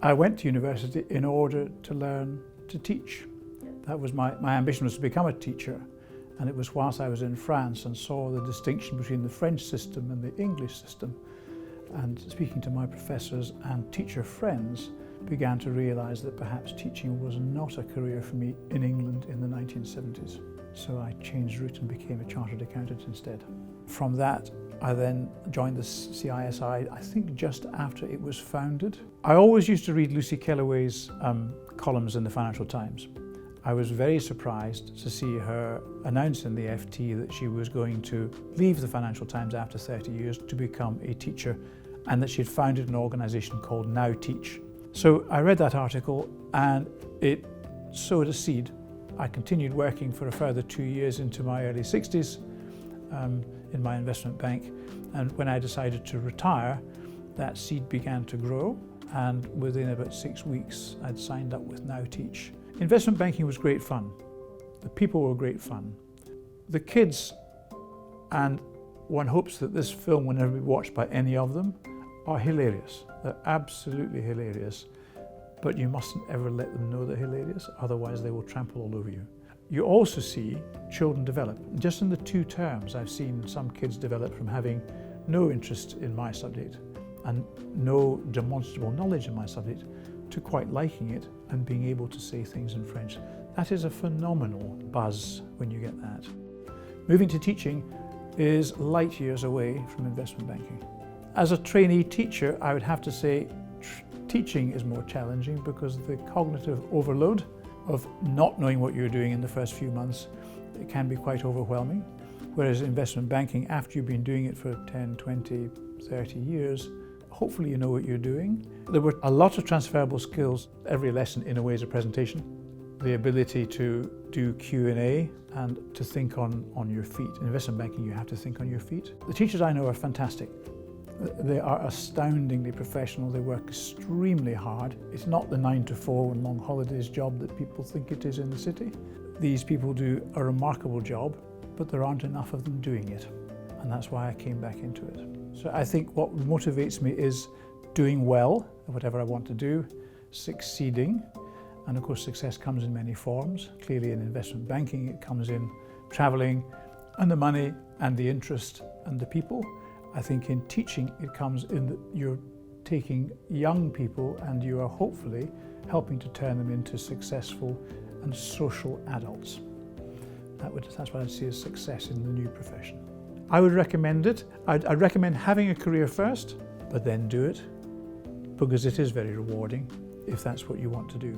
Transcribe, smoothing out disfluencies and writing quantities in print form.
I went to university in order to learn to teach. That was my ambition, was to become a teacher. And it was whilst I was in France and saw the distinction between the French system and the English system, and speaking to my professors and teacher friends, began to realise that perhaps teaching was not a career for me in England in the 1970s. So I changed route and became a chartered accountant instead. From that, I then joined the CISI, I think just after it was founded. I always used to read Lucy Kellaway's columns in the Financial Times. I was very surprised to see her announce in the FT that she was going to leave the Financial Times after 30 years to become a teacher, and that she'd founded an organisation called NowTeach. So I read that article and it sowed a seed. I continued working for a further 2 years into my early 60s in my investment bank, and when I decided to retire, that seed began to grow, and within about 6 weeks I'd signed up with NowTeach. Investment banking was great fun. The people were great fun. The kids, and one hopes that this film will never be watched by any of them, are hilarious. They're absolutely hilarious, but you mustn't ever let them know they're hilarious, otherwise they will trample all over you. You also see children develop. Just in the 2 terms, I've seen some kids develop from having no interest in my subject and no demonstrable knowledge in my subject to quite liking it and being able to say things in French. That is a phenomenal buzz when you get that. Moving to teaching is light years away from investment banking. As a trainee teacher, I would have to say teaching is more challenging because the cognitive overload of not knowing what you're doing in the first few months, it can be quite overwhelming. Whereas investment banking, after you've been doing it for 10, 20, 30 years, hopefully you know what you're doing. There were a lot of transferable skills. Every lesson in a way is a presentation. The ability to do Q&A and to think on your feet. In investment banking, you have to think on your feet. The teachers I know are fantastic. They are astoundingly professional. They work extremely hard. It's not the 9 to 4 and long holidays job that people think it is in the city. These people do a remarkable job, but there aren't enough of them doing it. And that's why I came back into it. So I think what motivates me is doing well at whatever I want to do, succeeding. And of course, success comes in many forms. Clearly in investment banking, it comes in traveling and the money and the interest and the people. I think in teaching, it comes in that you're taking young people and you are hopefully helping to turn them into successful and social adults. That's what I'd see as success in the new profession. I would recommend it. I'd recommend having a career first, but then do it, because it is very rewarding if that's what you want to do.